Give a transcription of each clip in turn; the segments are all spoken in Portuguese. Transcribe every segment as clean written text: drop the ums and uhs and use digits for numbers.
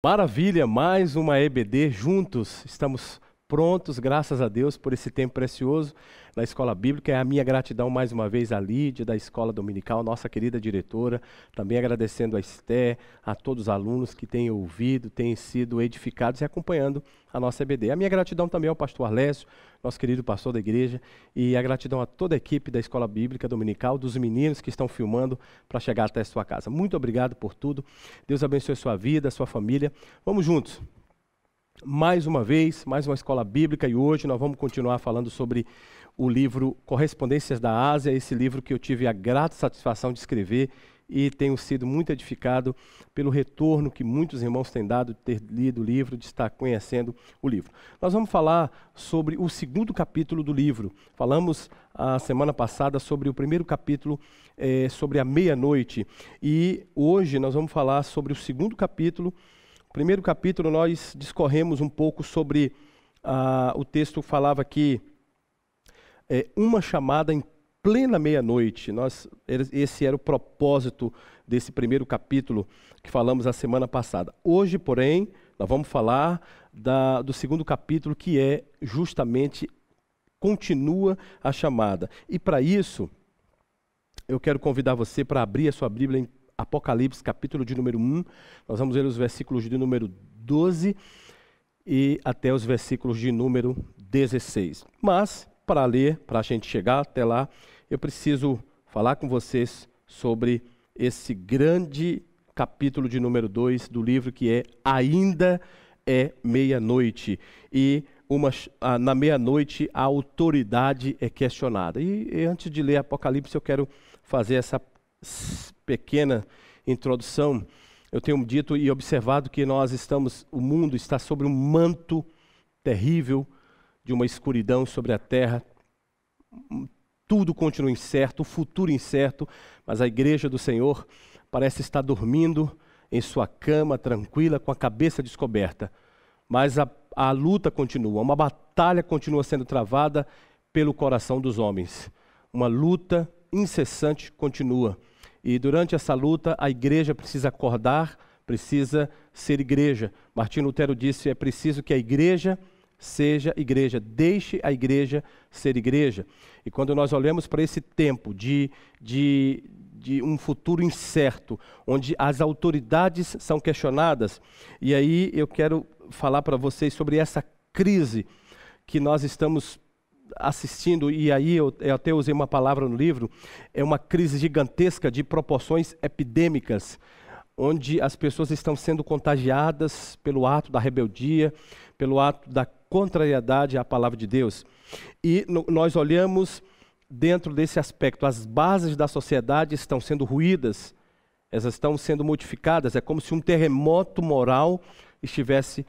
Maravilha, mais uma EBD juntos, estamos prontos, graças a Deus, por esse tempo precioso na Escola Bíblica. É a minha gratidão mais uma vez à Lídia, da Escola Dominical, nossa querida diretora, também agradecendo a Esté, a todos os alunos que têm ouvido, têm sido edificados e acompanhando a nossa EBD. A minha gratidão também ao pastor Arlésio, nosso querido pastor da igreja, e a gratidão a toda a equipe da Escola Bíblica Dominical, dos meninos que estão filmando para chegar até a sua casa. Muito obrigado por tudo, Deus abençoe a sua vida, a sua família. Vamos juntos. Mais uma vez, mais uma escola bíblica, e hoje nós vamos continuar falando sobre o livro Correspondências da Ásia, esse livro que eu tive a grata satisfação de escrever e tenho sido muito edificado pelo retorno que muitos irmãos têm dado de ter lido o livro, de estar conhecendo o livro. Nós vamos falar sobre o segundo capítulo do livro. Falamos a semana passada sobre o primeiro capítulo, sobre a meia-noite, e hoje nós vamos falar sobre o segundo capítulo. Primeiro capítulo nós discorremos um pouco sobre, o texto falava que uma chamada em plena meia-noite. Esse era o propósito desse primeiro capítulo que falamos a semana passada. Hoje, porém, nós vamos falar do segundo capítulo, que é justamente continua a chamada. E para isso, eu quero convidar você para abrir a sua Bíblia em Apocalipse, capítulo de número 1, nós vamos ler os versículos de número 12 e até os versículos de número 16. Mas, para ler, para a gente chegar até lá, eu preciso falar com vocês sobre esse grande capítulo de número 2 do livro, que é Ainda é Meia-Noite. E na meia-noite a autoridade é questionada. E antes de ler Apocalipse, eu quero fazer essa pequena introdução. Eu tenho dito e observado que o mundo está sobre um manto terrível de uma escuridão sobre a terra. Tudo continua incerto, o futuro incerto, mas a igreja do Senhor parece estar dormindo em sua cama, tranquila, com a cabeça descoberta. Mas a luta continua, uma batalha continua sendo travada pelo coração dos homens. Uma luta incessante continua. E durante essa luta, a igreja precisa acordar, precisa ser igreja. Martinho Lutero disse, é preciso que a igreja seja igreja, deixe a igreja ser igreja. E quando nós olhamos para esse tempo de um futuro incerto, onde as autoridades são questionadas, e aí eu quero falar para vocês sobre essa crise que nós estamos assistindo, e aí eu até usei uma palavra no livro, é uma crise gigantesca de proporções epidêmicas, onde as pessoas estão sendo contagiadas pelo ato da rebeldia, pelo ato da contrariedade à palavra de Deus. E nós olhamos dentro desse aspecto, as bases da sociedade estão sendo ruídas, elas estão sendo modificadas, é como se um terremoto moral estivesse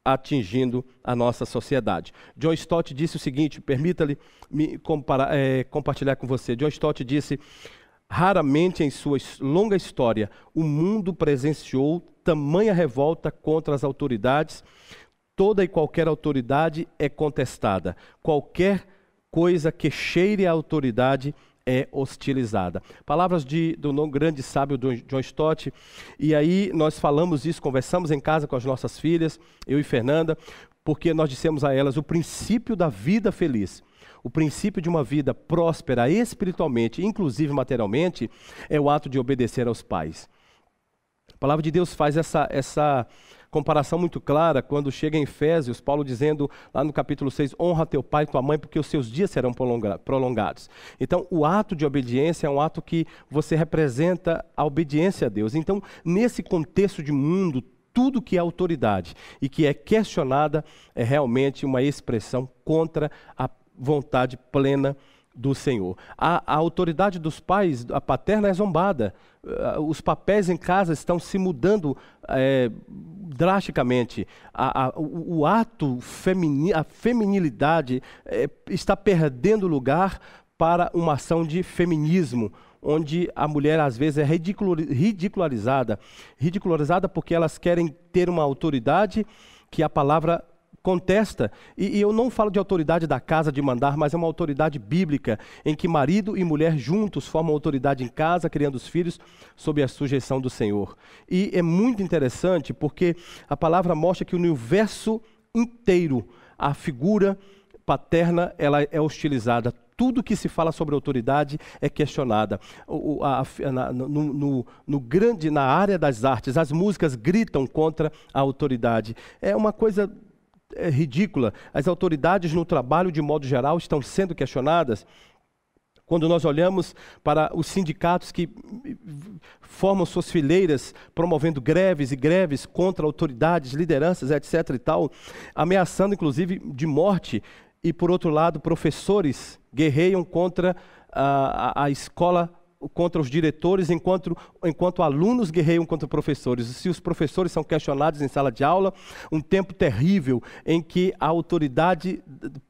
atingindo a nossa sociedade. John Stott disse o seguinte, permita-lhe me compartilhar com você. John Stott disse, raramente em sua longa história o mundo presenciou tamanha revolta contra as autoridades. Toda e qualquer autoridade é contestada. Qualquer coisa que cheire a autoridade é hostilizada. Palavras do grande sábio John Stott, e aí nós falamos isso, conversamos em casa com as nossas filhas, eu e Fernanda, porque nós dissemos a elas o princípio da vida feliz, o princípio de uma vida próspera espiritualmente, inclusive materialmente, é o ato de obedecer aos pais. A palavra de Deus faz essa comparação muito clara quando chega em Efésios, Paulo dizendo lá no capítulo 6, honra teu pai e tua mãe porque os seus dias serão prolongados. Então o ato de obediência é um ato que você representa a obediência a Deus. Então nesse contexto de mundo, tudo que é autoridade e que é questionada é realmente uma expressão contra a vontade plena do Senhor. A autoridade dos pais, a paterna é zombada. Os papéis em casa estão se mudando drasticamente. O ato a feminilidade está perdendo lugar para uma ação de feminismo, onde a mulher às vezes é ridicularizada porque elas querem ter uma autoridade que a palavra contesta, e eu não falo de autoridade da casa de mandar, mas é uma autoridade bíblica, em que marido e mulher juntos formam autoridade em casa, criando os filhos sob a sujeição do Senhor. E é muito interessante porque a palavra mostra que no universo inteiro a figura paterna ela é hostilizada. Tudo que se fala sobre autoridade é questionada. Na área das artes, as músicas gritam contra a autoridade. É uma coisa ridícula. As autoridades no trabalho, de modo geral, estão sendo questionadas. Quando nós olhamos para os sindicatos que formam suas fileiras, promovendo greves e greves contra autoridades, lideranças, etc. e tal, ameaçando inclusive de morte. E, por outro lado, professores guerreiam contra a escola, contra os diretores, enquanto alunos guerreiam contra professores. Se os professores são questionados em sala de aula, um tempo terrível em que a autoridade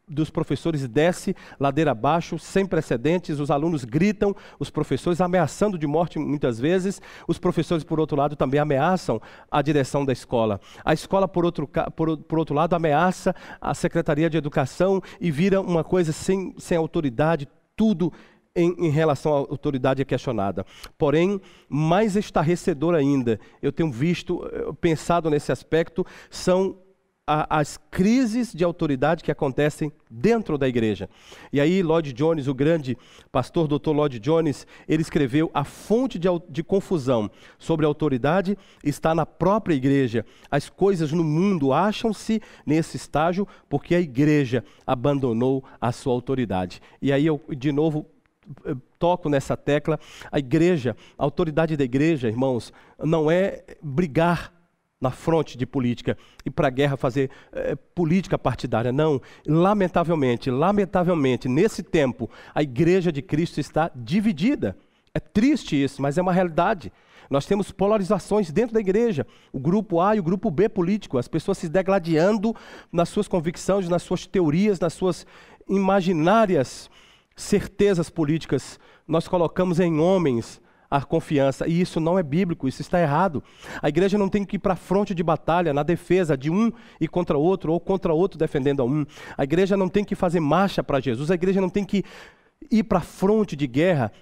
dos professores desce ladeira abaixo, sem precedentes, os alunos gritam, os professores ameaçando de morte muitas vezes, os professores, por outro lado, também ameaçam a direção da escola. A escola, por outro lado, ameaça a Secretaria de Educação e vira uma coisa sem autoridade, tudo em relação à autoridade é questionada. Porém, mais estarrecedor ainda, eu tenho pensado nesse aspecto, são as crises de autoridade que acontecem dentro da igreja. E aí Lloyd Jones, o grande pastor Dr. Lloyd Jones, ele escreveu: a fonte de confusão sobre a autoridade está na própria igreja. As coisas no mundo acham-se nesse estágio porque a igreja abandonou a sua autoridade. E aí eu, de novo, toco nessa tecla. A autoridade da igreja, irmãos, não é brigar na fronte de política, e para a guerra fazer política partidária, não. Lamentavelmente, nesse tempo, a igreja de Cristo está dividida. É triste isso, mas é uma realidade. Nós temos polarizações dentro da igreja, o grupo A e o grupo B político, as pessoas se degladiando nas suas convicções, nas suas teorias, nas suas imaginárias certezas políticas. Nós colocamos em homens a confiança, e isso não é bíblico, isso está errado. A igreja não tem que ir para a fronte de batalha, na defesa de um e contra outro, ou contra outro defendendo a um. A igreja não tem que fazer marcha para Jesus, a igreja não tem que ir para a fronte de guerra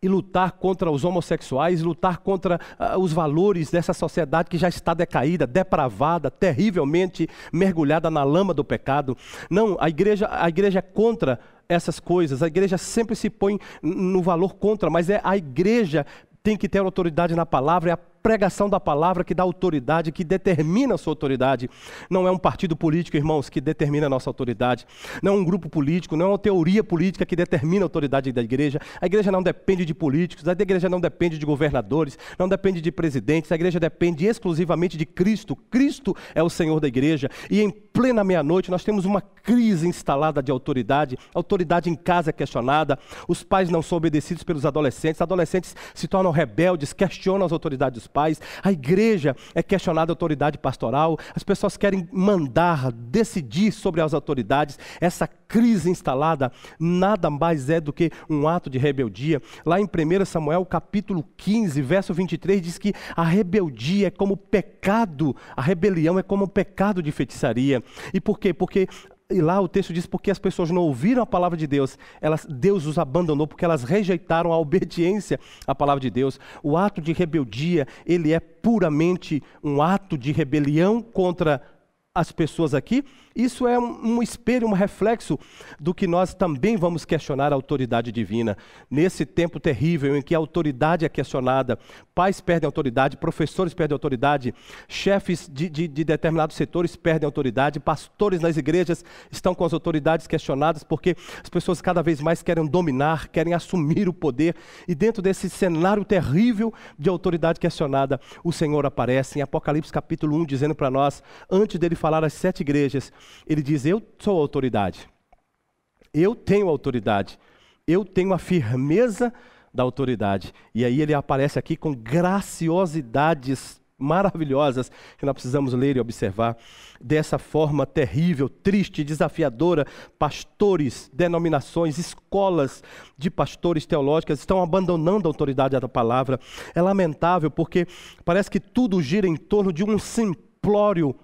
e lutar contra os homossexuais, lutar contra os valores dessa sociedade que já está decaída, depravada, terrivelmente mergulhada na lama do pecado. Não, a igreja é contra essas coisas, a igreja sempre se põe no valor contra, mas a igreja tem que ter autoridade na palavra, é a pregação da palavra que dá autoridade, que determina a sua autoridade. Não é um partido político, irmãos, que determina a nossa autoridade. Não é um grupo político, não é uma teoria política que determina a autoridade da igreja. A igreja não depende de políticos, a igreja não depende de governadores, não depende de presidentes, a igreja depende exclusivamente de Cristo. Cristo é o Senhor da igreja. E em plena meia-noite nós temos uma crise instalada de autoridade. A autoridade em casa é questionada, os pais não são obedecidos pelos adolescentes se tornam rebeldes, questionam as autoridades dos pais, a igreja é questionada a autoridade pastoral, as pessoas querem mandar, decidir sobre as autoridades. Essa crise instalada nada mais é do que um ato de rebeldia. Lá em 1 Samuel capítulo 15, verso 23, diz que a rebeldia é como pecado, a rebelião é como pecado de feitiçaria. E por quê? E lá o texto diz: porque as pessoas não ouviram a palavra de Deus, Deus os abandonou, porque elas rejeitaram a obediência à palavra de Deus. O ato de rebeldia, ele é puramente um ato de rebelião contra as pessoas aqui. Isso é um espelho, um reflexo do que nós também vamos questionar a autoridade divina. Nesse tempo terrível em que a autoridade é questionada, pais perdem autoridade, professores perdem autoridade, chefes de determinados setores perdem autoridade, pastores nas igrejas estão com as autoridades questionadas, porque as pessoas cada vez mais querem dominar, querem assumir o poder. E dentro desse cenário terrível de autoridade questionada, o Senhor aparece em Apocalipse capítulo 1, dizendo para nós, antes dele falar às 7 igrejas, ele diz: eu sou a autoridade, eu tenho autoridade, eu tenho a firmeza da autoridade. E aí ele aparece aqui com graciosidades maravilhosas que nós precisamos ler e observar. Dessa forma terrível, triste, desafiadora, pastores, denominações, escolas de pastores teológicas estão abandonando a autoridade da palavra. É lamentável porque parece que tudo gira em torno de um simplório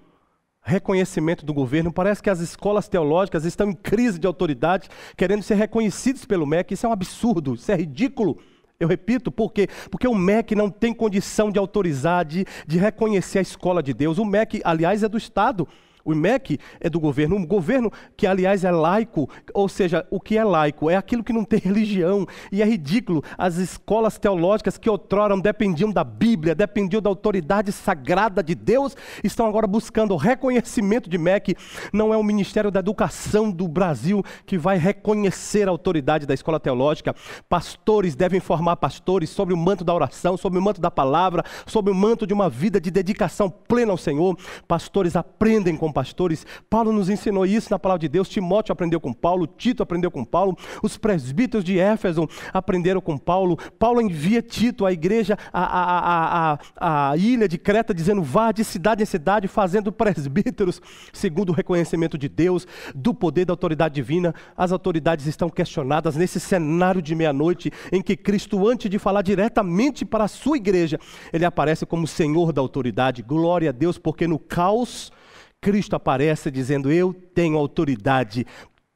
reconhecimento do governo. Parece que as escolas teológicas estão em crise de autoridade, querendo ser reconhecidas pelo MEC. Isso é um absurdo, isso é ridículo. Eu repito, por quê? Porque o MEC não tem condição de autorizar, de reconhecer a escola de Deus. O MEC, aliás, é do Estado. O MEC é do governo, um governo que, aliás, é laico, ou seja, o que é laico? É aquilo que não tem religião, e é ridículo. As escolas teológicas que outrora dependiam da Bíblia, dependiam da autoridade sagrada de Deus, estão agora buscando o reconhecimento de MEC. Não é o Ministério da Educação do Brasil que vai reconhecer a autoridade da escola teológica. Pastores devem formar pastores sobre o manto da oração, sobre o manto da palavra, sobre o manto de uma vida de dedicação plena ao Senhor. Pastores aprendem com pastores. Paulo nos ensinou isso na palavra de Deus. Timóteo aprendeu com Paulo, Tito aprendeu com Paulo, os presbíteros de Éfeso aprenderam com Paulo. Paulo envia Tito à igreja, à ilha de Creta, dizendo: vá de cidade em cidade, fazendo presbíteros, segundo o reconhecimento de Deus, do poder da autoridade divina. As autoridades estão questionadas nesse cenário de meia-noite, em que Cristo, antes de falar diretamente para a sua igreja, ele aparece como Senhor da autoridade. Glória a Deus, porque no caos, Cristo aparece dizendo: eu tenho autoridade,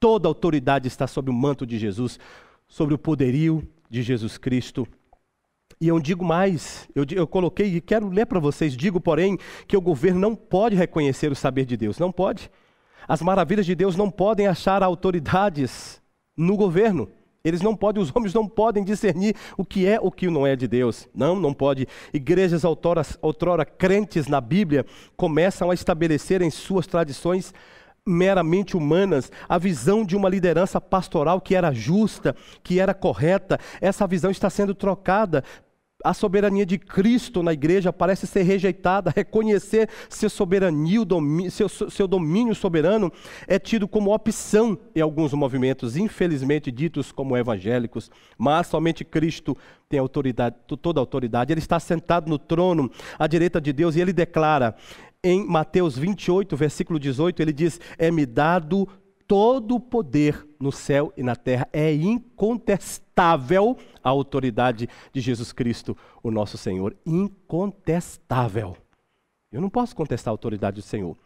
toda autoridade está sob o manto de Jesus, sobre o poderio de Jesus Cristo. E eu digo mais, eu coloquei e quero ler para vocês, digo porém que o governo não pode reconhecer o saber de Deus, não pode. As maravilhas de Deus não podem achar autoridades no governo. Eles não podem, os homens não podem discernir o que é o que não é de Deus. Não pode. Igrejas outrora crentes na Bíblia começam a estabelecer em suas tradições meramente humanas a visão de uma liderança pastoral que era justa, que era correta. Essa visão está sendo trocada. A soberania de Cristo na igreja parece ser rejeitada. Reconhecer seu soberania, seu domínio soberano é tido como opção em alguns movimentos, infelizmente ditos como evangélicos. Mas somente Cristo tem autoridade, toda a autoridade. Ele está sentado no trono à direita de Deus e ele declara em Mateus 28, versículo 18, ele diz: é-me dado todo o poder no céu e na terra. É incontestável a autoridade de Jesus Cristo, o nosso Senhor. Incontestável. Eu não posso contestar a autoridade do Senhor.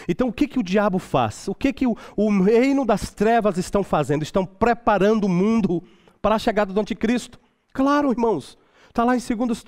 Então o que o diabo faz? O que o reino das trevas estão fazendo? Estão preparando o mundo para a chegada do anticristo. Claro, irmãos. Está lá em 2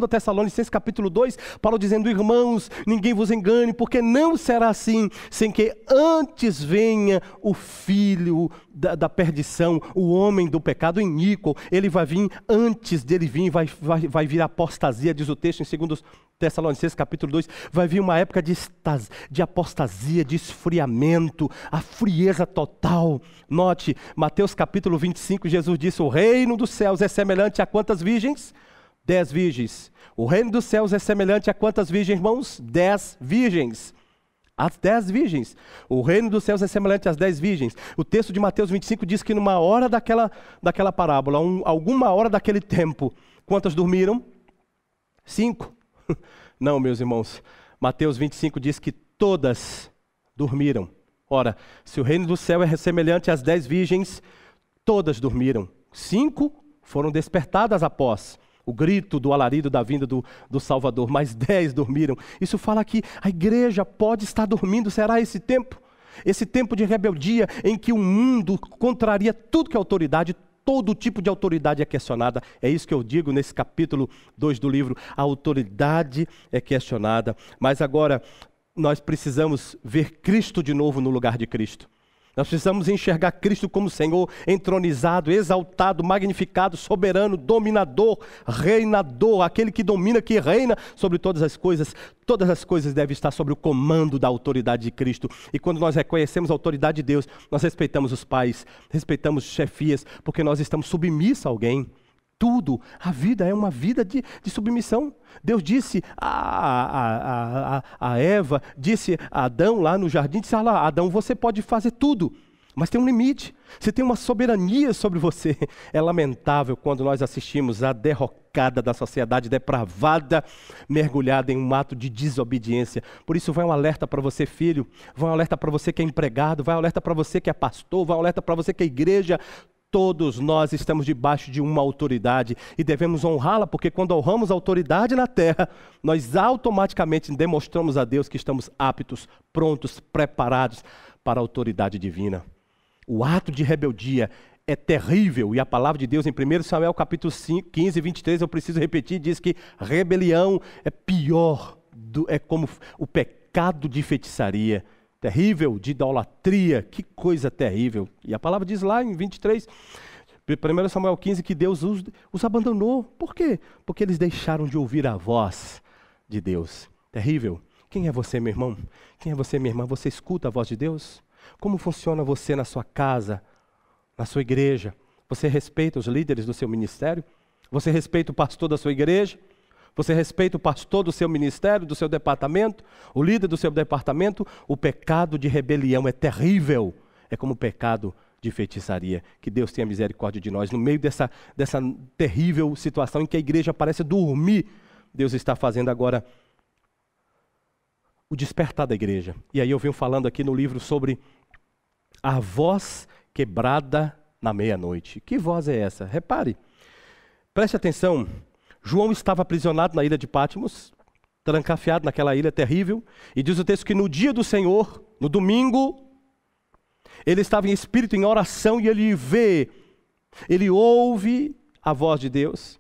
Tessalonicenses capítulo 2, Paulo dizendo: irmãos, ninguém vos engane, porque não será assim, sem que antes venha o filho da perdição, o homem do pecado iníquo. Ele vai vir, antes dele vir, vai vir a apostasia, diz o texto em 2 Tessalonicenses capítulo 2, vai vir uma época de apostasia, de esfriamento, a frieza total. Note, Mateus capítulo 25, Jesus disse: o reino dos céus é semelhante a quantas virgens? 10 virgens. O reino dos céus é semelhante a quantas virgens, irmãos? 10 virgens. As 10 virgens. O reino dos céus é semelhante às 10 virgens. O texto de Mateus 25 diz que numa hora daquela parábola, alguma hora daquele tempo, quantas dormiram? 5. Não, meus irmãos. Mateus 25 diz que todas dormiram. Ora, se o reino do céu é semelhante às 10 virgens, todas dormiram. 5 foram despertadas após o grito do alarido da vinda do Salvador, mas 10 dormiram. Isso fala que a igreja pode estar dormindo. Será esse tempo? Esse tempo de rebeldia em que o mundo contraria tudo que é autoridade, todo tipo de autoridade é questionada. É isso que eu digo nesse capítulo 2 do livro. A autoridade é questionada. Mas agora nós precisamos ver Cristo de novo no lugar de Cristo. Nós precisamos enxergar Cristo como Senhor, entronizado, exaltado, magnificado, soberano, dominador, reinador, aquele que domina, que reina sobre todas as coisas. Todas as coisas devem estar sob o comando da autoridade de Cristo. E quando nós reconhecemos a autoridade de Deus, nós respeitamos os pais, respeitamos chefias, porque nós estamos submissos a alguém. Tudo, a vida é uma vida de submissão. Deus disse a Eva, disse a Adão lá no jardim, disse: Adão, você pode fazer tudo, mas tem um limite. Você tem uma soberania sobre você. É lamentável quando nós assistimos à derrocada da sociedade depravada, mergulhada em um ato de desobediência. Por isso vai um alerta para você, filho, vai um alerta para você que é empregado, vai um alerta para você que é pastor, vai um alerta para você que é igreja. todos nós estamos debaixo de uma autoridade e devemos honrá-la, porque quando honramos a autoridade na terra, nós automaticamente demonstramos a Deus que estamos aptos, prontos, preparados para a autoridade divina. O ato de rebeldia é terrível, e a palavra de Deus em 1 Samuel capítulo 15, 23, eu preciso repetir, diz que rebelião é pior, é como o pecado de feitiçaria, terrível, de idolatria, que coisa terrível. E a palavra diz lá em 23, 1 Samuel 15, que Deus os abandonou. Por quê? Porque eles deixaram de ouvir a voz de Deus. Terrível. Quem é você, meu irmão? Quem é você, minha irmã? Você escuta a voz de Deus? Como funciona você na sua casa, na sua igreja? Você respeita os líderes do seu ministério? Você respeita o pastor da sua igreja? Você respeita o pastor do seu ministério, do seu departamento, o líder do seu departamento? O pecado de rebelião é terrível. É como o pecado de feitiçaria. Que Deus tenha misericórdia de nós. No meio dessa terrível situação em que a igreja parece dormir, Deus está fazendo agora o despertar da igreja. E aí eu venho falando aqui no livro sobre a voz quebrada na meia-noite. Que voz é essa? Repare, preste atenção. João estava aprisionado na ilha de Patmos, trancafiado naquela ilha terrível, e diz o texto que no dia do Senhor, no domingo, ele estava em espírito, em oração, e ele ouve a voz de Deus.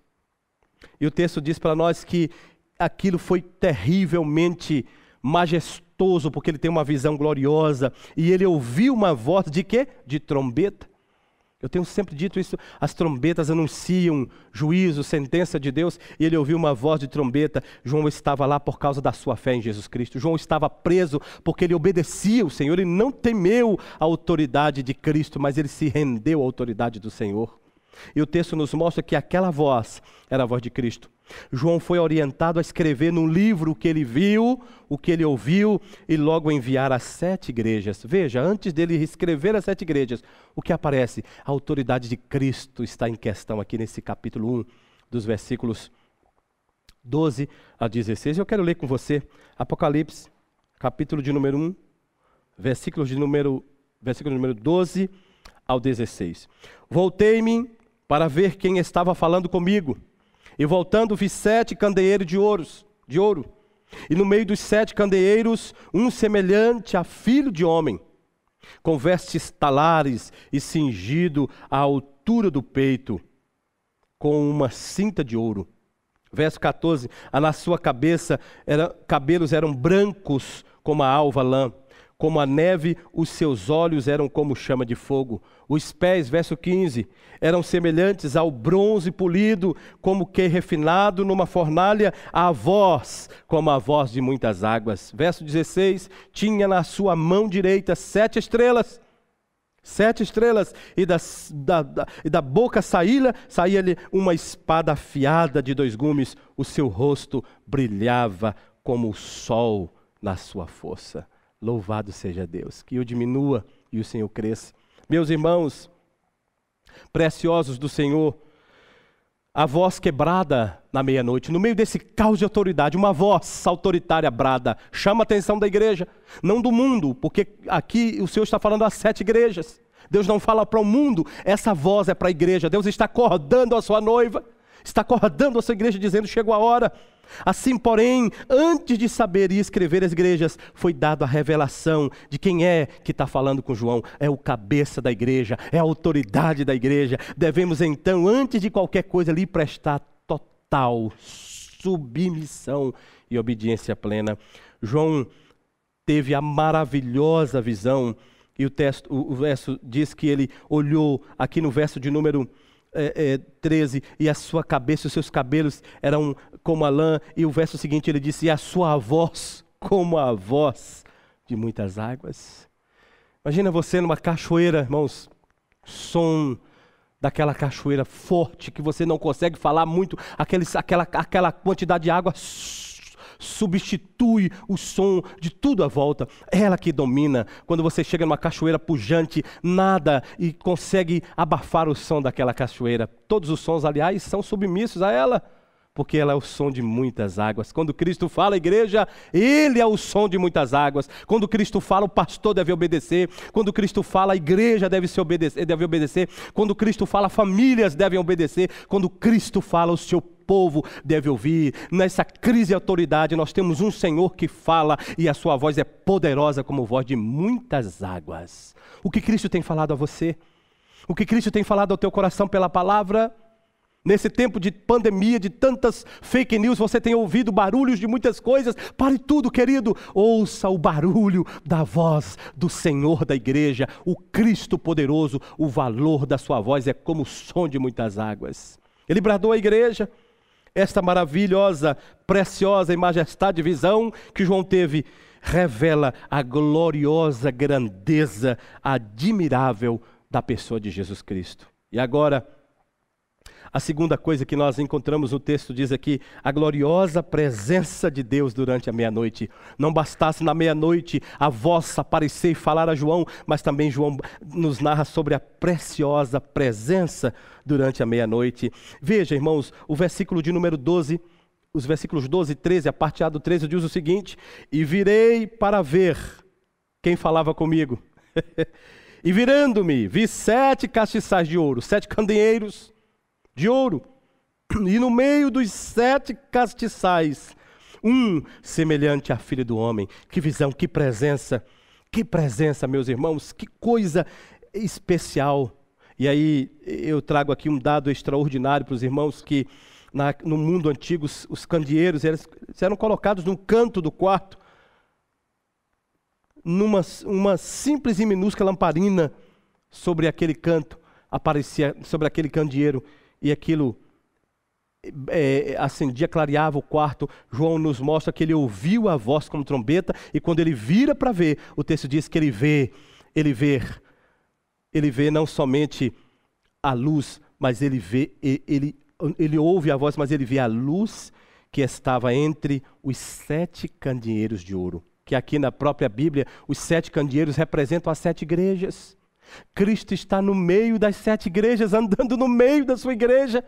E o texto diz para nós que aquilo foi terrivelmente majestoso, porque ele tem uma visão gloriosa, e ele ouviu uma voz de quê? De trombeta. Eu tenho sempre dito isso, as trombetas anunciam juízo, sentença de Deus, e ele ouviu uma voz de trombeta. João estava lá por causa da sua fé em Jesus Cristo. João estava preso porque ele obedecia o Senhor, ele não temeu a autoridade de Cristo, mas ele se rendeu à autoridade do Senhor. E o texto nos mostra que aquela voz era a voz de Cristo. João foi orientado a escrever num livro o que ele viu, o que ele ouviu, e logo enviar às 7 igrejas. Veja, antes dele escrever as 7 igrejas, o que aparece? A autoridade de Cristo está em questão aqui nesse capítulo 1, dos versículos 12 a 16. Eu quero ler com você Apocalipse, capítulo de número 1, versículo de número 12 ao 16. Voltei-me para ver quem estava falando comigo. E voltando vi 7 candeeiros de ouro. E no meio dos 7 candeeiros, um semelhante a filho de homem, com vestes talares e cingido à altura do peito, com uma cinta de ouro. Verso 14, na sua cabeça, cabelos eram brancos como a alva lã. Como a neve, os seus olhos eram como chama de fogo. Os pés, verso 15, eram semelhantes ao bronze polido, como que refinado numa fornalha, a voz, como a voz de muitas águas. Verso 16, tinha na sua mão direita 7 estrelas. 7 estrelas, e da boca saía-lhe uma espada afiada de 2 gumes. O seu rosto brilhava como o sol na sua força. Louvado seja Deus, que eu diminua e o Senhor cresça. Meus irmãos, preciosos do Senhor, a voz quebrada na meia-noite, no meio desse caos de autoridade, uma voz autoritária brada, chama a atenção da igreja, não do mundo, porque aqui o Senhor está falando às 7 igrejas. Deus não fala para o mundo, essa voz é para a igreja. Deus está acordando a sua noiva, está acordando a sua igreja dizendo, chegou a hora. Assim, porém, antes de saber e escrever as igrejas, foi dada a revelação de quem é que está falando com João. É o cabeça da igreja, é a autoridade da igreja. Devemos então, antes de qualquer coisa, lhe prestar total submissão e obediência plena. João teve a maravilhosa visão, e o verso diz que ele olhou, aqui no verso de número 13, e a sua cabeça, os seus cabelos eram como a lã, e o verso seguinte ele disse, e a sua voz como a voz de muitas águas. Imagina você numa cachoeira, irmãos, som daquela cachoeira forte, que você não consegue falar muito, aquela quantidade de água substitui o som de tudo à volta. Ela que domina. Quando você chega numa cachoeira pujante, nada e consegue abafar o som daquela cachoeira. Todos os sons, aliás, são submissos a ela. porque ela é o som de muitas águas. Quando Cristo fala, igreja, Ele é o som de muitas águas. Quando Cristo fala, o pastor deve obedecer. Quando Cristo fala, a igreja deve obedecer. Quando Cristo fala, famílias devem obedecer. Quando Cristo fala, o seu povo deve ouvir. Nessa crise de autoridade, nós temos um Senhor que fala e a sua voz é poderosa como voz de muitas águas. O que Cristo tem falado a você? O que Cristo tem falado ao teu coração pela palavra? Nesse tempo de pandemia, de tantas fake news, você tem ouvido barulhos de muitas coisas. Pare tudo, querido. Ouça o barulho da voz do Senhor da igreja, o Cristo poderoso. O valor da sua voz é como o som de muitas águas. Ele bradou à igreja esta maravilhosa, preciosa e majestade de visão que João teve. Revela a gloriosa grandeza admirável da pessoa de Jesus Cristo. E agora, a segunda coisa que nós encontramos no texto diz aqui, a gloriosa presença de Deus durante a meia-noite. Não bastasse na meia-noite a voz aparecer e falar a João, mas também João nos narra sobre a preciosa presença durante a meia-noite. Veja, irmãos, o versículo de número 12, os versículos 12 e 13, a parte A do 13 diz o seguinte, e virei para ver quem falava comigo. E virando-me, vi 7 castiçais de ouro, 7 candeeiros de ouro, e no meio dos 7 castiçais, um semelhante à filha do homem. Que visão, que presença, meus irmãos, que coisa especial. E aí eu trago aqui um dado extraordinário para os irmãos, que no mundo antigo os candeeiros eles eram colocados no canto do quarto, uma simples e minúscula lamparina sobre aquele canto, aparecia sobre aquele candeeiro, e aquilo acendia, clareava o quarto. João nos mostra que ele ouviu a voz como trombeta, e quando ele vira para ver, o texto diz que ele vê não somente a luz, mas ele ouve a voz, mas ele vê a luz que estava entre os 7 candeeiros de ouro. Que aqui na própria Bíblia, os 7 candeeiros representam as 7 igrejas. Cristo está no meio das 7 igrejas, andando no meio da sua igreja.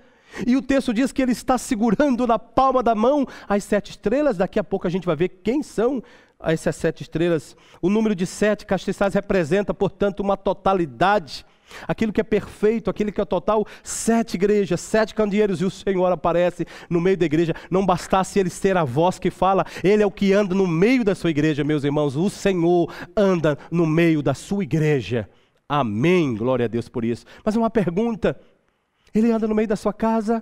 E o texto diz que ele está segurando na palma da mão as 7 estrelas. Daqui a pouco a gente vai ver quem são essas 7 estrelas. O número de 7 castiçais representa, portanto, uma totalidade. Aquilo que é perfeito, aquilo que é total. 7 igrejas, 7 candeeiros, e o Senhor aparece no meio da igreja. Não bastasse ele ser a voz que fala, ele é o que anda no meio da sua igreja, meus irmãos. O Senhor anda no meio da sua igreja. Amém, glória a Deus por isso. Mas uma pergunta, ele anda no meio da sua casa?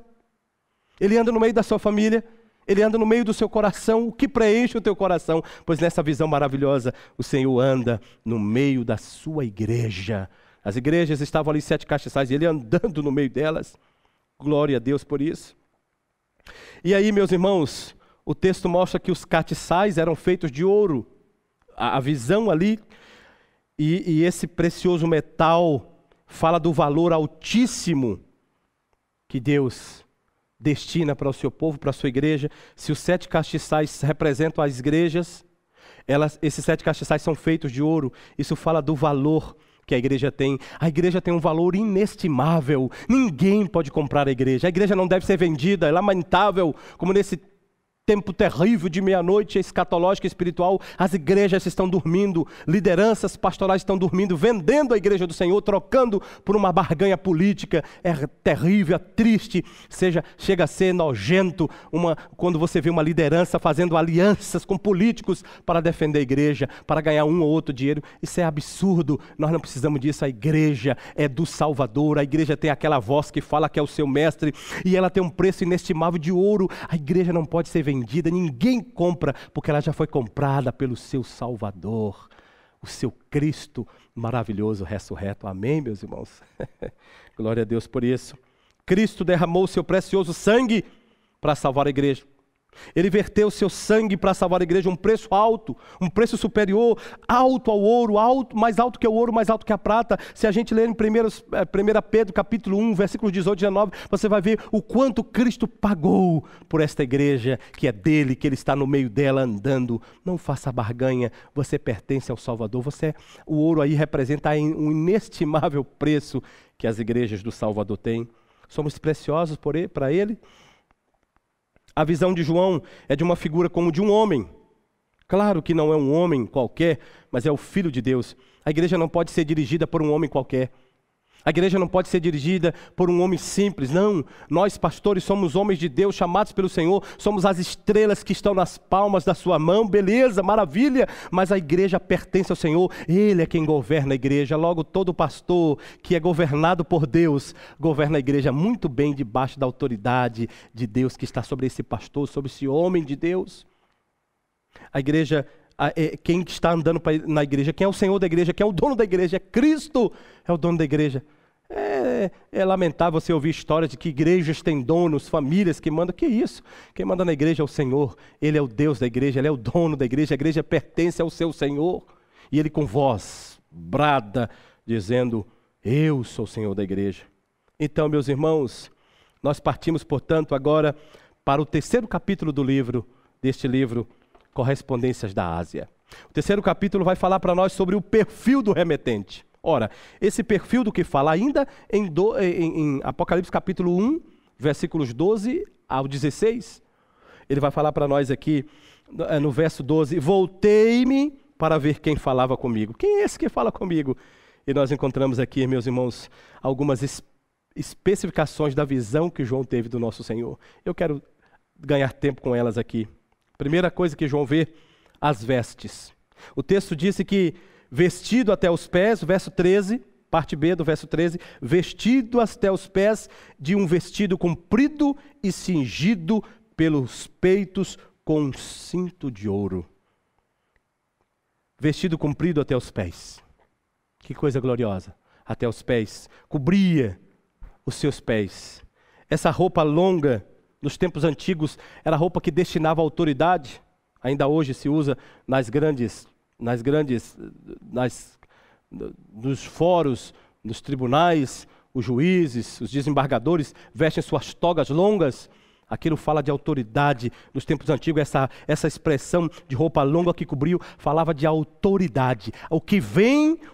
Ele anda no meio da sua família? Ele anda no meio do seu coração? O que preenche o teu coração? Pois nessa visão maravilhosa, o Senhor anda no meio da sua igreja. As igrejas estavam ali 7 castiçais, e ele andando no meio delas. Glória a Deus por isso. E aí, meus irmãos, o texto mostra que os castiçais eram feitos de ouro. A visão ali, e esse precioso metal fala do valor altíssimo que Deus destina para o seu povo, para a sua igreja. Se os 7 castiçais representam as igrejas, esses 7 castiçais são feitos de ouro. Isso fala do valor que a igreja tem. A igreja tem um valor inestimável. Ninguém pode comprar a igreja. A igreja não deve ser vendida. É lamentável como nesse tempo terrível de meia-noite escatológica e espiritual, as igrejas estão dormindo, lideranças pastorais estão dormindo, vendendo a igreja do Senhor, trocando por uma barganha política. É terrível, é triste, chega a ser nojento quando você vê uma liderança fazendo alianças com políticos para defender a igreja, para ganhar um ou outro dinheiro. Isso é absurdo, nós não precisamos disso. A igreja é do Salvador, a igreja tem aquela voz que fala que é o seu mestre, e ela tem um preço inestimável de ouro. A igreja não pode ser vendida, ninguém compra, porque ela já foi comprada pelo seu Salvador, o seu Cristo maravilhoso, ressurreto. Amém, meus irmãos? Glória a Deus por isso. Cristo derramou o seu precioso sangue para salvar a igreja. Ele verteu o seu sangue para salvar a igreja, um preço alto, um preço superior, alto ao ouro, mais alto que o ouro, mais alto que a prata. Se a gente ler em 1 Pedro capítulo 1, versículos 18 e 19, você vai ver o quanto Cristo pagou por esta igreja, que é dele, que ele está no meio dela andando. Não faça barganha, você pertence ao Salvador. O ouro aí representa um inestimável preço que as igrejas do Salvador têm. Somos preciosos para ele. A visão de João é de uma figura como de um homem. Claro que não é um homem qualquer, mas é o Filho de Deus. A igreja não pode ser dirigida por um homem qualquer. A igreja não pode ser dirigida por um homem simples, não. Nós, pastores, somos homens de Deus, chamados pelo Senhor, somos as estrelas que estão nas palmas da sua mão, beleza, maravilha, mas a igreja pertence ao Senhor, Ele é quem governa a igreja. Logo, todo pastor que é governado por Deus, governa a igreja muito bem debaixo da autoridade de Deus que está sobre esse pastor, sobre esse homem de Deus. A igreja, quem está andando na igreja, quem é o Senhor da igreja, quem é o dono da igreja, é Cristo, é o dono da igreja. É lamentável você ouvir histórias de que igrejas têm donos, famílias que mandam. Que isso? Quem manda na igreja é o Senhor. Ele é o Deus da igreja, Ele é o dono da igreja. A igreja pertence ao seu Senhor. E Ele com voz brada, dizendo: eu sou o Senhor da igreja. Então, meus irmãos, nós partimos, portanto, agora para o terceiro capítulo deste livro, Correspondências da Ásia. O terceiro capítulo vai falar para nós sobre o perfil do remetente. Ora, esse perfil do que fala ainda em Apocalipse capítulo 1, versículos 12 ao 16, ele vai falar para nós aqui, no verso 12, voltei-me para ver quem falava comigo. Quem é esse que fala comigo? E nós encontramos aqui, meus irmãos, algumas especificações da visão que João teve do nosso Senhor. Eu quero ganhar tempo com elas aqui. Primeira coisa que João vê, as vestes. O texto disse que vestido até os pés, verso 13, parte B do verso 13, vestido até os pés de um vestido comprido e cingido pelos peitos com um cinto de ouro. Vestido comprido até os pés. Que coisa gloriosa. Até os pés. Cobria os seus pés. Essa roupa longa, nos tempos antigos, era a roupa que destinava a autoridade. Ainda hoje se usa nos fóruns, nos tribunais, os juízes, os desembargadores vestem suas togas longas. Aquilo fala de autoridade. Nos tempos antigos, essa expressão de roupa longa que cobriu, falava de autoridade.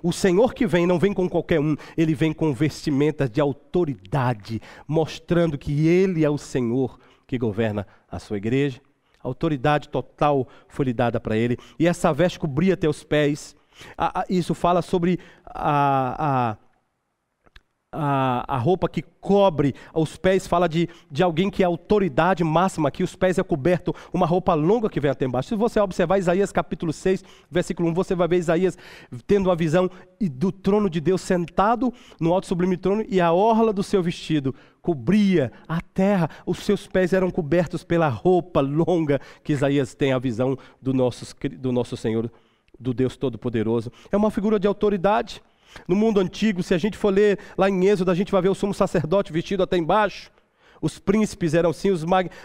O Senhor que vem, não vem com qualquer um, Ele vem com vestimentas de autoridade, mostrando que Ele é o Senhor que governa a sua igreja. A autoridade total foi lhe dada para ele. E essa veste cobria até os pés. Isso fala sobre a roupa que cobre os pés. Fala de alguém que é autoridade máxima. Aqui os pés é coberto, uma roupa longa que vem até embaixo. Se você observar Isaías capítulo 6, versículo 1, você vai ver Isaías tendo uma visão do trono de Deus sentado no alto sublime trono, e a orla do seu vestido cobria a terra, os seus pés eram cobertos pela roupa longa que Isaías tem a visão do nosso Senhor, do Deus Todo-Poderoso. É uma figura de autoridade. No mundo antigo, se a gente for ler lá em Êxodo, a gente vai ver o sumo sacerdote vestido até embaixo. Os príncipes eram sim,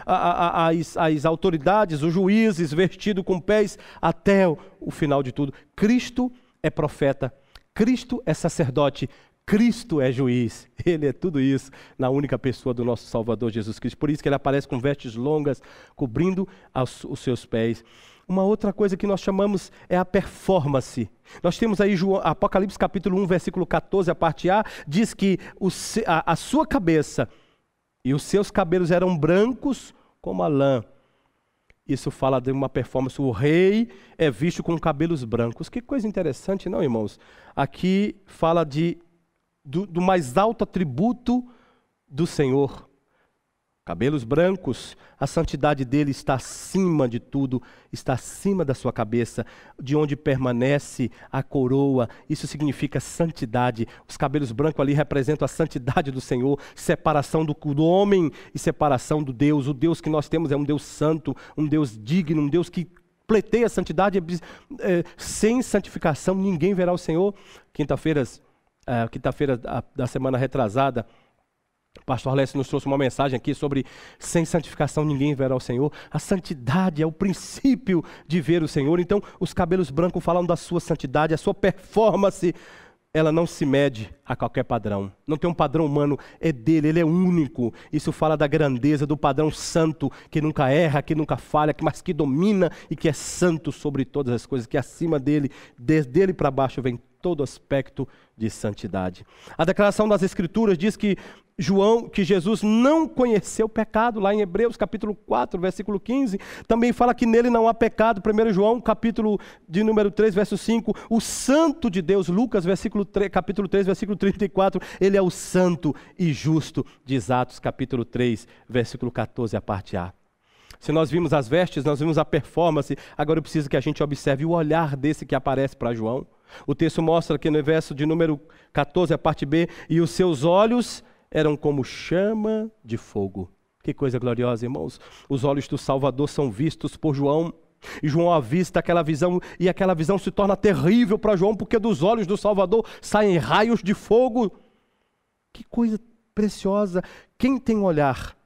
as autoridades, os juízes vestidos com pés até o final de tudo. Cristo é profeta, Cristo é sacerdote, Cristo é juiz. Ele é tudo isso na única pessoa do nosso Salvador Jesus Cristo. Por isso que ele aparece com vestes longas, cobrindo os seus pés. Uma outra coisa que nós chamamos é a performance. Nós temos aí Apocalipse capítulo 1, versículo 14, a parte A, diz que a sua cabeça e os seus cabelos eram brancos como a lã. Isso fala de uma performance. O rei é visto com cabelos brancos. Que coisa interessante, não, irmãos? Aqui fala do mais alto atributo do Senhor. Cabelos brancos, a santidade dele está acima de tudo, está acima da sua cabeça, de onde permanece a coroa. Isso significa santidade. Os cabelos brancos ali representam a santidade do Senhor, separação do homem e separação do Deus. O Deus que nós temos é um Deus santo, um Deus digno, um Deus que pleiteia a santidade. Sem santificação ninguém verá o Senhor. Quinta-feira da semana retrasada, o pastor Alessio nos trouxe uma mensagem aqui sobre sem santificação ninguém verá o Senhor. A santidade é o princípio de ver o Senhor. Então, os cabelos brancos falam da sua santidade, a sua performance, ela não se mede a qualquer padrão. Não tem um padrão humano, é dele, ele é único. Isso fala da grandeza, do padrão santo, que nunca erra, que nunca falha, mas que domina e que é santo sobre todas as coisas, que acima dele, desde ele para baixo, vem todo aspecto de santidade. A declaração das Escrituras diz que Jesus não conheceu pecado, lá em Hebreus capítulo 4, versículo 15, também fala que nele não há pecado. 1 João capítulo de número 3, verso 5, o santo de Deus, Lucas capítulo 3, versículo 34, ele é o santo e justo, diz Atos capítulo 3, versículo 14, a parte A. Se nós vimos as vestes, nós vimos a performance, agora eu preciso que a gente observe o olhar desse que aparece para João. O texto mostra que no verso de número 14, a parte B, e os seus olhos eram como chama de fogo. Que coisa gloriosa, irmãos. Os olhos do Salvador são vistos por João. E João avista aquela visão, e aquela visão se torna terrível para João, porque dos olhos do Salvador saem raios de fogo. Que coisa preciosa. Quem tem um olhar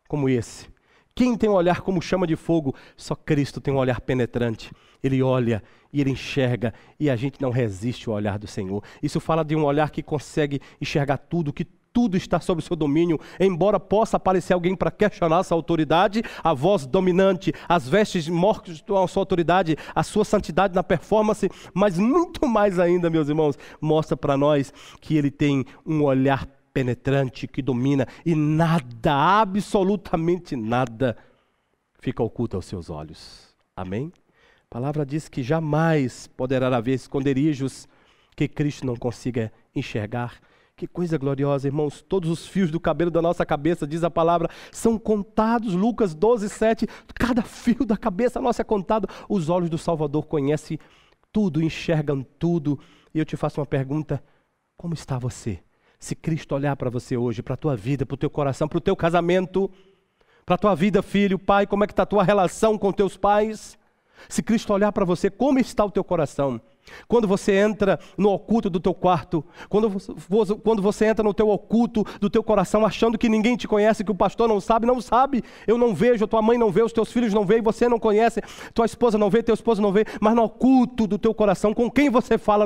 como esse? Quem tem um olhar como chama de fogo? Só Cristo tem um olhar penetrante. Ele olha e ele enxerga, e a gente não resiste ao olhar do Senhor. Isso fala de um olhar que consegue enxergar tudo, que tudo está sob o seu domínio. Embora possa aparecer alguém para questionar essa autoridade, a voz dominante, as vestes mostram a sua autoridade, a sua santidade na performance, mas muito mais ainda, meus irmãos, mostra para nós que ele tem um olhar penetrante que domina, e nada, absolutamente nada, fica oculto aos seus olhos. Amém? A palavra diz que jamais poderá haver esconderijos que Cristo não consiga enxergar. Que coisa gloriosa, irmãos. Todos os fios do cabelo da nossa cabeça, diz a palavra, são contados. Lucas 12, 7. Cada fio da cabeça nossa é contado. Os olhos do Salvador conhecem tudo, enxergam tudo. E eu te faço uma pergunta: como está você? Se Cristo olhar para você hoje, para a tua vida, para o teu coração, para o teu casamento, para a tua vida, filho, pai, como é que está a tua relação com teus pais? Se Cristo olhar para você, como está o teu coração? Quando você entra no oculto do teu quarto, quando você entra no teu oculto do teu coração, achando que ninguém te conhece, que o pastor não sabe, eu não vejo, tua mãe não vê, os teus filhos não veem, você não conhece, tua esposa não vê, teu esposo não vê, mas no oculto do teu coração, com quem você fala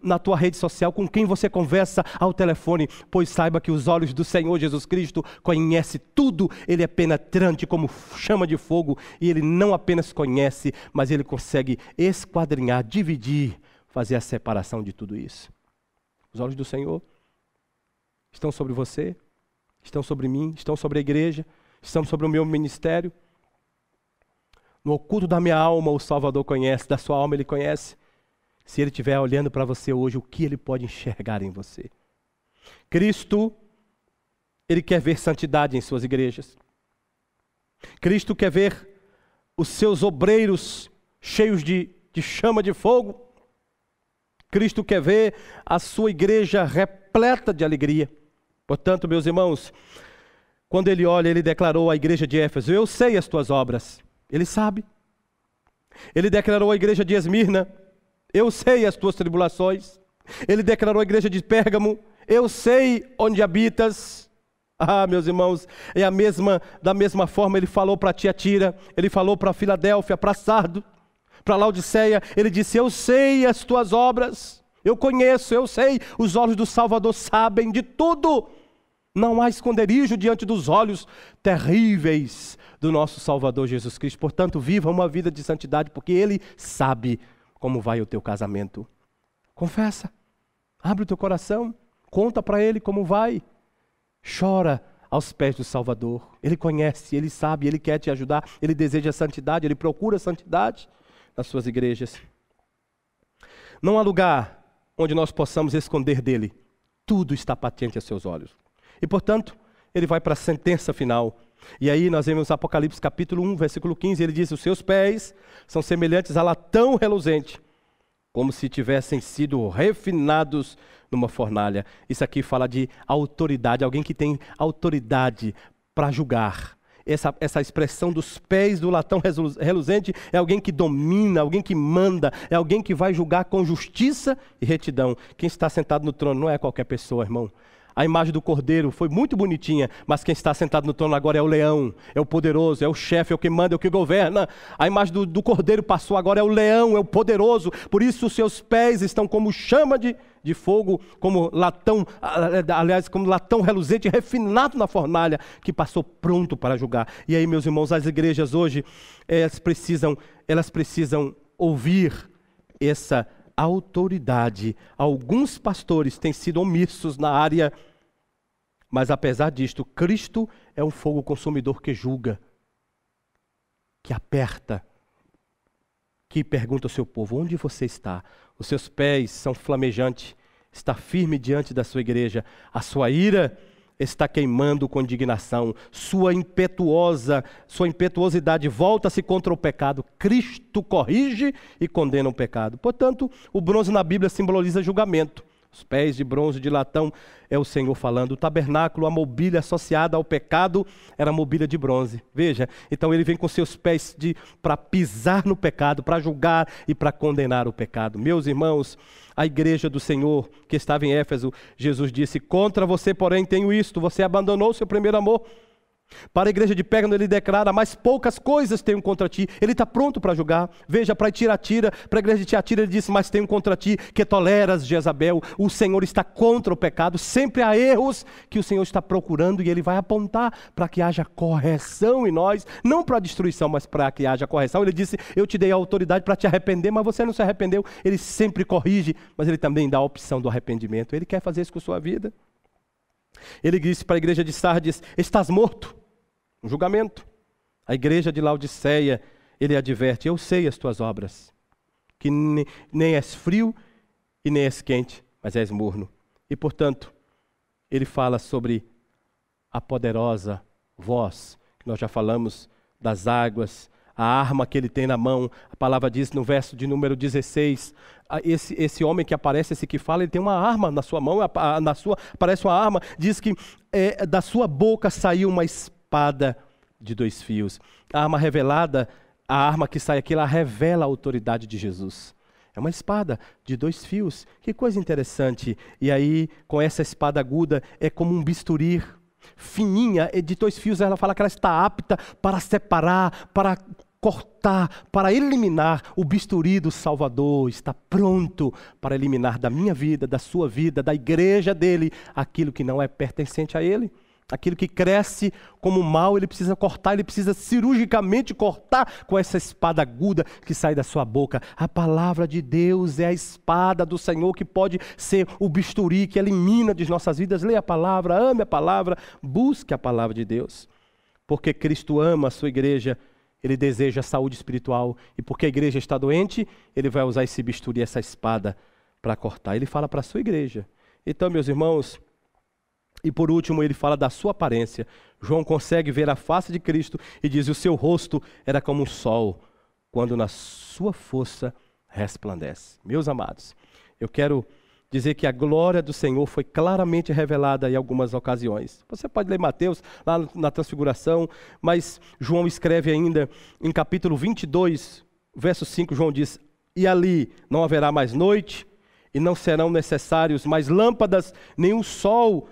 na tua rede social, com quem você conversa ao telefone, pois saiba que os olhos do Senhor Jesus Cristo conhecem tudo. Ele é penetrante como chama de fogo, e ele não apenas conhece, mas ele consegue esquadrinhar, dividir, fazer a separação de tudo isso. Os olhos do Senhor estão sobre você, estão sobre mim, estão sobre a igreja, estão sobre o meu ministério. No oculto da minha alma o Salvador conhece, da sua alma ele conhece. Se ele estiver olhando para você hoje, o que ele pode enxergar em você? Cristo, ele quer ver santidade em suas igrejas. Cristo quer ver os seus obreiros cheios de chama de fogo. Cristo quer ver a sua igreja repleta de alegria. Portanto, meus irmãos, quando ele olha, ele declarou à igreja de Éfeso: eu sei as tuas obras. Ele sabe. Ele declarou à igreja de Esmirna: eu sei as tuas tribulações. Ele declarou à igreja de Pérgamo: eu sei onde habitas. Ah, meus irmãos, da mesma forma ele falou para Tiatira, ele falou para Filadélfia, para Sardo, para Laodiceia. Ele disse: eu sei as tuas obras, eu conheço, eu sei. Os olhos do Salvador sabem de tudo. Não há esconderijo diante dos olhos terríveis do nosso Salvador Jesus Cristo. Portanto, viva uma vida de santidade, porque ele sabe como vai o teu casamento. Confessa, abre o teu coração, conta para ele como vai. Chora aos pés do Salvador. Ele conhece, ele sabe, ele quer te ajudar, ele deseja santidade, ele procura santidade nas suas igrejas. Não há lugar onde nós possamos esconder dele. Tudo está patente a seus olhos. E, portanto, ele vai para a sentença final. E aí nós vemos Apocalipse capítulo 1, versículo 15, ele diz: os seus pés são semelhantes a latão reluzente, como se tivessem sido refinados numa fornalha. Isso aqui fala de autoridade, alguém que tem autoridade para julgar. Essa expressão dos pés do latão reluzente é alguém que domina, alguém que manda, é alguém que vai julgar com justiça e retidão. Quem está sentado no trono não é qualquer pessoa, irmão. A imagem do cordeiro foi muito bonitinha, mas quem está sentado no trono agora é o leão, é o poderoso, é o chefe, é o que manda, é o que governa. A imagem do cordeiro passou, agora é o leão, é o poderoso. Por isso os seus pés estão como chama de fogo, como latão, aliás, como latão reluzente, refinado na fornalha, que passou pronto para julgar. E aí, meus irmãos, as igrejas hoje, elas precisam ouvir essa autoridade. Alguns pastores têm sido omissos na área Mas apesar disto, Cristo é um fogo consumidor que julga, que aperta, que pergunta ao seu povo: onde você está? Os seus pés são flamejantes, está firme diante da sua igreja, a sua ira está queimando com indignação, sua impetuosidade volta-se contra o pecado. Cristo corrige e condena o pecado. Portanto, o bronze na Bíblia simboliza julgamento. Os pés de bronze de latão é o Senhor falando. O tabernáculo, a mobília associada ao pecado, era a mobília de bronze. Veja, então ele vem com seus pés para pisar no pecado, para julgar e para condenar o pecado. Meus irmãos, a igreja do Senhor que estava em Éfeso, Jesus disse: contra você, porém, tenho isto, você abandonou o seu primeiro amor. Para a igreja de Pérgamo ele declara: mas poucas coisas tenho contra ti. Ele está pronto para julgar. Veja, para Tiatira, para a igreja de Tiatira ele disse: mas tenho contra ti que toleras Jezabel. O Senhor está contra o pecado. Sempre há erros que o Senhor está procurando e ele vai apontar para que haja correção em nós, não para a destruição, mas para que haja correção. Ele disse: eu te dei a autoridade para te arrepender, mas você não se arrependeu. Ele sempre corrige, mas ele também dá a opção do arrependimento. Ele quer fazer isso com a sua vida. Ele disse para a igreja de Sardes: estás morto. Um julgamento. A igreja de Laodiceia, ele adverte: eu sei as tuas obras, que nem és frio e nem és quente, mas és morno. E portanto, ele fala sobre a poderosa voz, que nós já falamos das águas, a arma que ele tem na mão. A palavra diz no verso de número 16, esse homem que aparece, esse que fala, ele tem uma arma na sua mão, aparece uma arma, diz que da sua boca saiu uma espada de 2 fios. A arma revelada, a arma que sai aqui, ela revela a autoridade de Jesus. É uma espada de 2 fios. Que coisa interessante. E aí, com essa espada aguda, é como um bisturi, fininha, de 2 fios. Ela fala que ela está apta para separar, para cortar, para eliminar. O bisturi do Salvador está pronto para eliminar da minha vida, da sua vida, da igreja dele, aquilo que não é pertencente a ele. Aquilo que cresce como mal, ele precisa cortar, ele precisa cirurgicamente cortar com essa espada aguda que sai da sua boca. A palavra de Deus é a espada do Senhor que pode ser o bisturi que elimina de nossas vidas. Leia a palavra, ame a palavra, busque a palavra de Deus. Porque Cristo ama a sua igreja, ele deseja saúde espiritual. E porque a igreja está doente, ele vai usar esse bisturi, essa espada, para cortar. Ele fala para a sua igreja. Então, meus irmãos, e por último, ele fala da sua aparência. João consegue ver a face de Cristo e diz: o seu rosto era como um sol, quando na sua força resplandece. Meus amados, eu quero dizer que a glória do Senhor foi claramente revelada em algumas ocasiões. Você pode ler Mateus, lá na Transfiguração, mas João escreve ainda em capítulo 22, verso 5, João diz: e ali não haverá mais noite, e não serão necessários mais lâmpadas, nem o sol,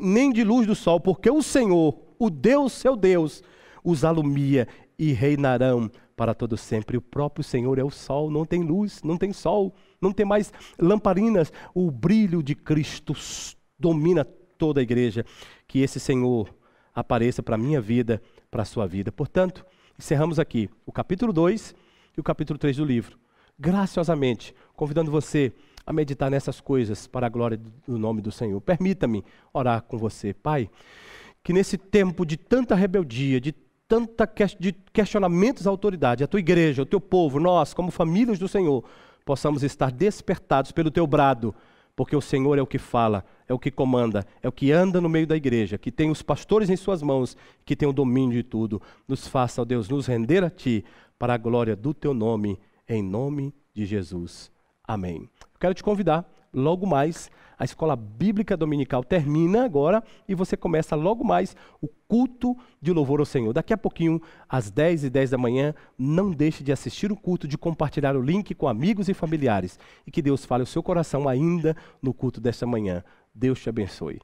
nem de luz do sol, porque o Senhor, o Deus, seu Deus, os alumia e reinarão para todo sempre. O próprio Senhor é o sol, não tem luz, não tem sol, não tem mais lamparinas. O brilho de Cristo domina toda a igreja. Que esse Senhor apareça para a minha vida, para a sua vida. Portanto, encerramos aqui o capítulo 2 e o capítulo 3 do livro. Graciosamente, convidando você a meditar nessas coisas para a glória do nome do Senhor. Permita-me orar com você. Pai, que nesse tempo de tanta rebeldia, de questionamentos à autoridade, a tua igreja, o teu povo, nós, como famílias do Senhor, possamos estar despertados pelo teu brado, porque o Senhor é o que fala, é o que comanda, é o que anda no meio da igreja, que tem os pastores em suas mãos, que tem o domínio de tudo. Nos faça, ó Deus, nos render a ti, para a glória do teu nome, em nome de Jesus. Amém. Quero te convidar, logo mais, a escola bíblica dominical termina agora e você começa logo mais o culto de louvor ao Senhor. Daqui a pouquinho, às 10h10 da manhã, não deixe de assistir o culto, de compartilhar o link com amigos e familiares. E que Deus fale o seu coração ainda no culto desta manhã. Deus te abençoe.